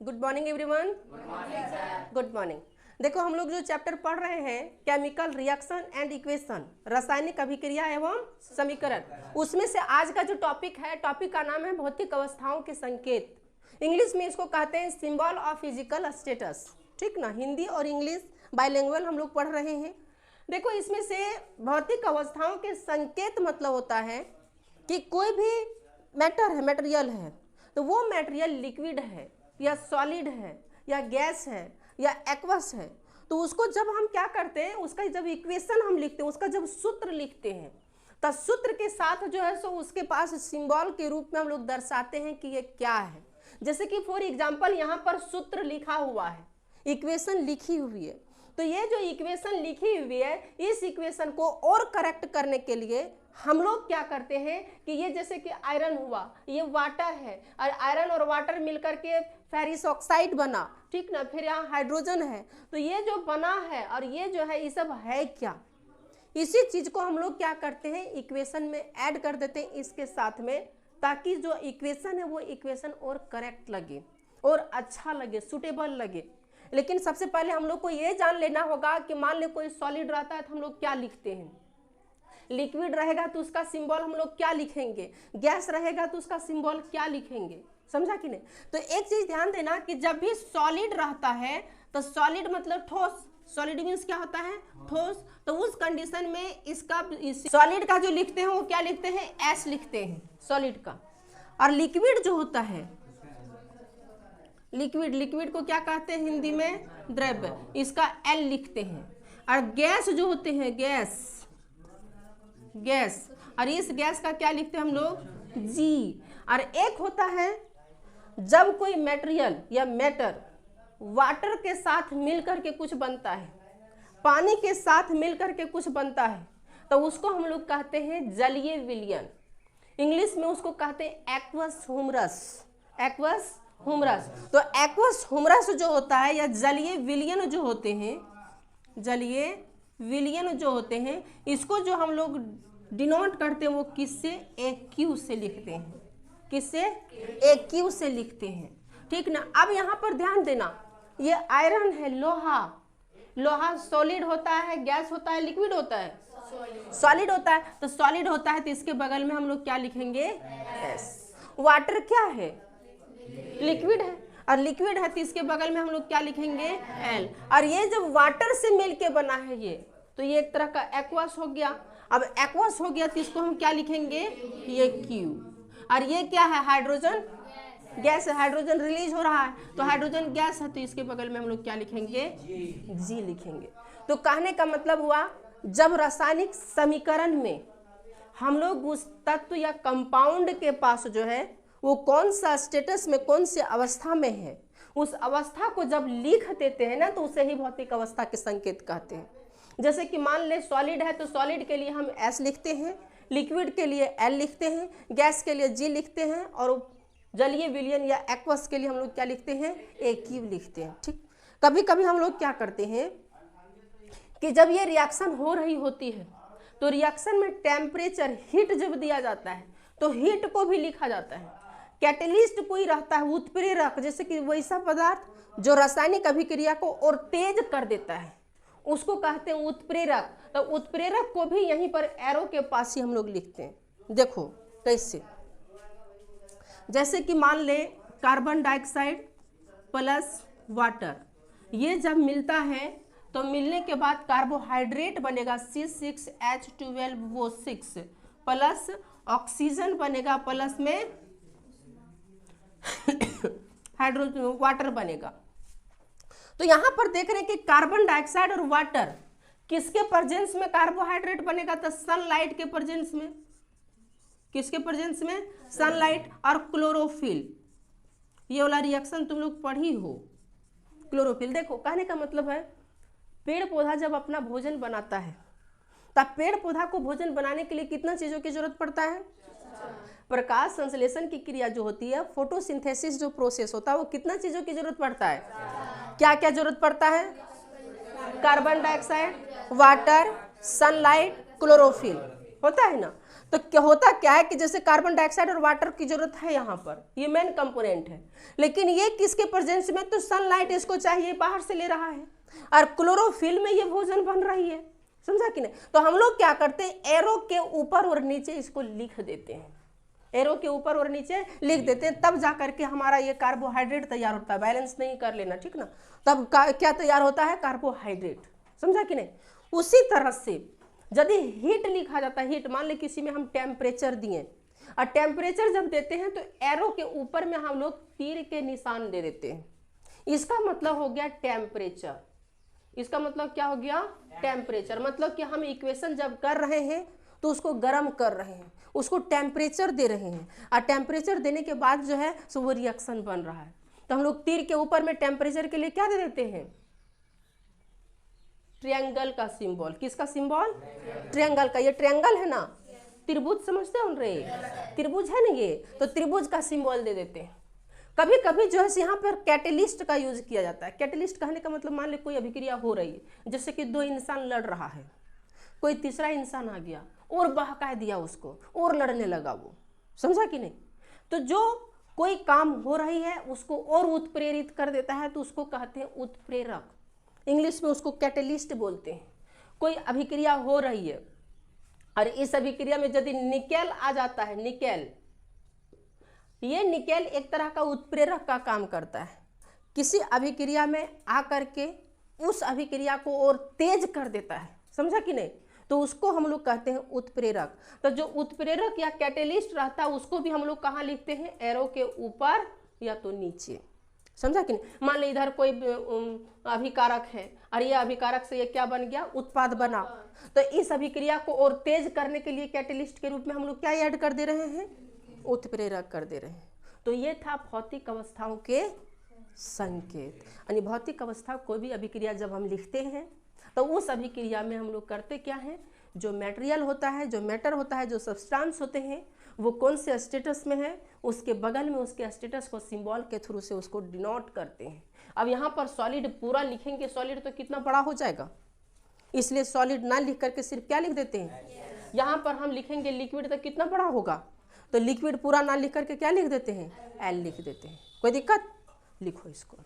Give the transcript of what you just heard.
Good morning everyone. Good morning. देखो हम लोग जो चैप्टर पढ़ रहे हैं केमिकल रिएक्शन एंड इक्वेशन, रासायनिक अभिक्रिया एवं समीकरण, उसमें से आज का जो टॉपिक है, टॉपिक का नाम है भौतिक अवस्थाओं के संकेत। इंग्लिश में इसको कहते हैं सिंबल ऑफ फिजिकल स्टेटस। ठीक ना, हिंदी और इंग्लिश बाइलिंगुअल हम लोग पढ़ रहे हैं। देखो इसमें से भौतिक अवस्थाओं के संकेत मतलब होता है कि कोई भी मैटर है, मटेरियल है, तो वो मटेरियल लिक्विड है या सॉलिड है या गैस है या एक्वस है, तो उसको जब हम क्या करते हैं, उसका जब इक्वेशन हम लिखते हैं, उसका जब सूत्र लिखते हैं, तो सूत्र के साथ जो है सो उसके पास सिंबल के रूप में हम लोग दर्शाते हैं कि ये क्या है। जैसे कि फॉर एग्जांपल यहाँ पर सूत्र लिखा हुआ है, इक्वेशन लिखी हुई है, तो ये जो इक्वेशन लिखी हुई है, इस इक्वेशन को और करेक्ट करने के लिए हम लोग क्या करते हैं कि ये जैसे कि आयरन हुआ, ये वाटर है, और आयरन और वाटर मिलकर के फेरिस ऑक्साइड बना, ठीक ना, फिर यहाँ हाइड्रोजन है, तो ये जो बना है और ये जो है ये सब है क्या, इसी चीज को हम लोग क्या करते हैं इक्वेशन में ऐड कर देते हैं इसके साथ में, ताकि जो इक्वेशन है वो इक्वेशन और करेक्ट लगे और अच्छा लगे, सुटेबल लगे। लेकिन सबसे पहले हम लोग को ये जान लेना होगा कि मान ले कोई सॉलिड रहता है तो हम लोग क्या लिखते हैं, लिक्विड रहेगा तो उसका सिंबल हम लोग क्या लिखेंगे, गैस रहेगा तो उसका सिंबल क्या लिखेंगे, समझा कि नहीं। तो एक चीज ध्यान देना कि जब भी सॉलिड रहता है तो सॉलिड मतलब ठोस, सॉलिड मीन्स क्या होता है, ठोस, तो उस कंडीशन में इसका सॉलिड का जो लिखते हैं वो क्या लिखते हैं, एस लिखते हैं सॉलिड का। और लिक्विड जो होता है, लिक्विड को क्या कहते हैं हिंदी में, द्रव्य, इसका एल लिखते हैं। और गैस जो होते हैं, गैस, और इस गैस का क्या लिखते हैं हम लोग, जी। और एक होता है जब कोई मटेरियल या मैटर वाटर के साथ मिलकर के कुछ बनता है, पानी के साथ मिलकर के कुछ बनता है, तो उसको हम लोग कहते हैं जलीय विलयन। इंग्लिश में उसको कहते हैं एक्वस ह्यूमरस, एक्वस ह्यूमरस। तो एक्वस ह्यूमरस जो होता है या जलीय विलयन जो होते हैं, जलीय विलयन जो होते हैं, इसको जो हम लोग डिनोट करते हैं वो किससे, AQ से लिखते हैं, किससे, AQ से लिखते हैं, ठीक ना। अब यहाँ पर ध्यान देना, ये आयरन है, लोहा सॉलिड होता है, गैस होता है, लिक्विड होता है, सॉलिड होता है, तो सॉलिड होता है तो इसके बगल में हम लोग क्या लिखेंगे, S। वाटर क्या है, लिक्विड है, और लिक्विड है तो इसके बगल में हम लोग क्या लिखेंगे, L। और ये जब वाटर से मिलके बना है ये, तो ये एक तरह का एक्वस हो गया। अब एक्वस हो गया तो इसको हम क्या लिखेंगे, ये Q। और ये क्या है, हाइड्रोजन गैस है, हाइड्रोजन रिलीज हो रहा है, तो हाइड्रोजन गैस है तो इसके बगल में हम लोग क्या लिखेंगे, G लिखेंगे। तो कहने का मतलब हुआ, जब रासायनिक समीकरण में हम लोग उस तत्व या कंपाउंड के पास जो है वो कौन सा स्टेटस में, कौन सी अवस्था में है, उस अवस्था को जब लिख देते हैं ना, तो उसे ही भौतिक अवस्था के संकेत कहते हैं। जैसे कि मान ले सॉलिड है तो सॉलिड के लिए हम S लिखते हैं, लिक्विड के लिए L लिखते हैं, गैस के लिए G लिखते हैं, और जलीय विलयन या एक्वस के लिए हम लोग क्या लिखते हैं, AQ लिखते हैं। ठीक, कभी कभी हम लोग क्या करते हैं कि जब ये रिएक्शन हो रही होती है तो रिएक्शन में टेम्परेचर, हीट जब दिया जाता है तो हीट को भी लिखा जाता है। कैटेलिस्ट कोई रहता है, उत्प्रेरक, जैसे कि वैसा पदार्थ जो रासायनिक अभिक्रिया को और तेज कर देता है, उसको कहते हैं उत्प्रेरक। तो उत्प्रेरक को भी यहीं पर एरो के पास ही हम लोग लिखते हैं। देखो कैसे, जैसे कि मान ले कार्बन डाइऑक्साइड प्लस वाटर, ये जब मिलता है तो मिलने के बाद कार्बोहाइड्रेट बनेगा C6H12O6 प्लस ऑक्सीजन बनेगा, प्लस में हाइड्रोजन वाटर बनेगा। तो यहाँ पर देख रहे हैं कि कार्बन डाइऑक्साइड और वाटर किसके प्रेजेंस में कार्बोहाइड्रेट बनेगा, तो सनलाइट के प्रेजेंस में, किसके प्रेजेंस में, सनलाइट और क्लोरोफिल। ये वाला रिएक्शन तुम लोग पढ़ी हो, क्लोरोफिल। देखो कहने का मतलब है, पेड़ पौधा जब अपना भोजन बनाता है तब पेड़ पौधा को भोजन बनाने के लिए कितना चीजों की जरूरत पड़ता है, प्रकाश संश्लेषण की क्रिया जो होती है, फोटोसिंथेसिस जो प्रोसेस होता है, वो कितना चीजों की जरूरत पड़ता है, क्या क्या जरूरत पड़ता है, carbon dioxide, water, sunlight, chlorophyll होता है ना। तो क्या होता क्या है कि जैसे कार्बन डाइऑक्साइड और वाटर की जरूरत है यहाँ पर, ये मेन कंपोनेंट है, लेकिन ये किसके प्रेजेंस में, तो सनलाइट इसको चाहिए, बाहर से ले रहा है, और क्लोरोफिल में ये भोजन बन रही है, समझा कि नहीं। तो हम लोग क्या करते हैं, एरो के ऊपर और नीचे इसको लिख देते हैं, एरो के ऊपर और नीचे लिख देते हैं, तब जा करके हमारा ये कार्बोहाइड्रेट तैयार होता है। बैलेंस नहीं कर लेना, ठीक ना। तब क्या तैयार होता है, कार्बोहाइड्रेट, समझा कि नहीं। उसी तरह से यदि हीट लिखा जाता है, हीट मान ले किसी में हम टेम्परेचर दिए, और टेम्परेचर जब देते हैं तो एरो के ऊपर में हम लोग तीर के निशान दे देते हैं, इसका मतलब हो गया टेम्परेचर। इसका मतलब क्या हो गया, टेम्परेचर। मतलब कि हम इक्वेशन जब कर रहे हैं तो उसको गर्म कर रहे हैं, उसको टेम्परेचर दे रहे हैं, और टेम्परेचर देने के बाद जो है सो वो रिएक्शन बन रहा है। तो हम लोग तीर के ऊपर में टेम्परेचर के लिए क्या दे देते हैं, ट्रायंगल का सिंबल। किसका सिंबल, ट्रायंगल का। ये ट्रायंगल है ना, त्रिभुज समझते हो रे, त्रिभुज है ना ये, तो त्रिभुज का सिंबल दे देते हैं। कभी कभी जो है यहाँ पर कैटेलिस्ट का यूज किया जाता है। कैटेलिस्ट कहने का मतलब मान ले कोई अभिक्रिया हो रही है, जैसे कि दो इंसान लड़ रहा है, कोई तीसरा इंसान आ गया और बहका दिया उसको और लड़ने लगा वो, समझा कि नहीं। तो जो कोई काम हो रही है उसको और उत्प्रेरित कर देता है, तो उसको कहते हैं उत्प्रेरक, इंग्लिश में उसको कैटेलिस्ट बोलते हैं। कोई अभिक्रिया हो रही है और इस अभिक्रिया में यदि निकेल आ जाता है, निकेल, ये निकेल एक तरह का उत्प्रेरक का काम करता है। किसी अभिक्रिया में आकर के उस अभिक्रिया को और तेज कर देता है, समझा कि नहीं, तो उसको हम लोग कहते हैं उत्प्रेरक। तो जो उत्प्रेरक या कैटेलिस्ट रहता है उसको भी हम लोग कहाँ लिखते हैं, एरो के ऊपर या तो नीचे, समझा कि नहीं। मान ली इधर कोई अभिकारक है और ये अभिकारक से ये क्या बन गया, उत्पाद बना, तो इस अभिक्रिया को और तेज करने के लिए कैटेलिस्ट के रूप में हम लोग क्या ऐड कर दे रहे हैं, उत्प्रेरक कर दे रहे हैं। तो ये था भौतिक अवस्थाओं के संकेत। यानी भौतिक अवस्था कोई भी अभिक्रिया जब हम लिखते हैं तो उस अभिक्रिया में हम लोग करते क्या है, जो मटेरियल होता है, जो मैटर होता है, जो सब्सटेंस होते हैं, वो कौन से स्टेटस में है, उसके बगल में उसके स्टेटस को सिंबल के थ्रू से उसको डिनोट करते हैं। अब यहाँ पर सॉलिड पूरा लिखेंगे, सॉलिड तो कितना बड़ा हो जाएगा, इसलिए सॉलिड ना लिख करके सिर्फ क्या लिख देते हैं। यहाँ पर हम लिखेंगे लिक्विड तो कितना बड़ा होगा, तो लिक्विड पूरा ना लिख करके क्या लिख देते हैं, एल लिख देते हैं। कोई दिक्कत, लिखो इसको।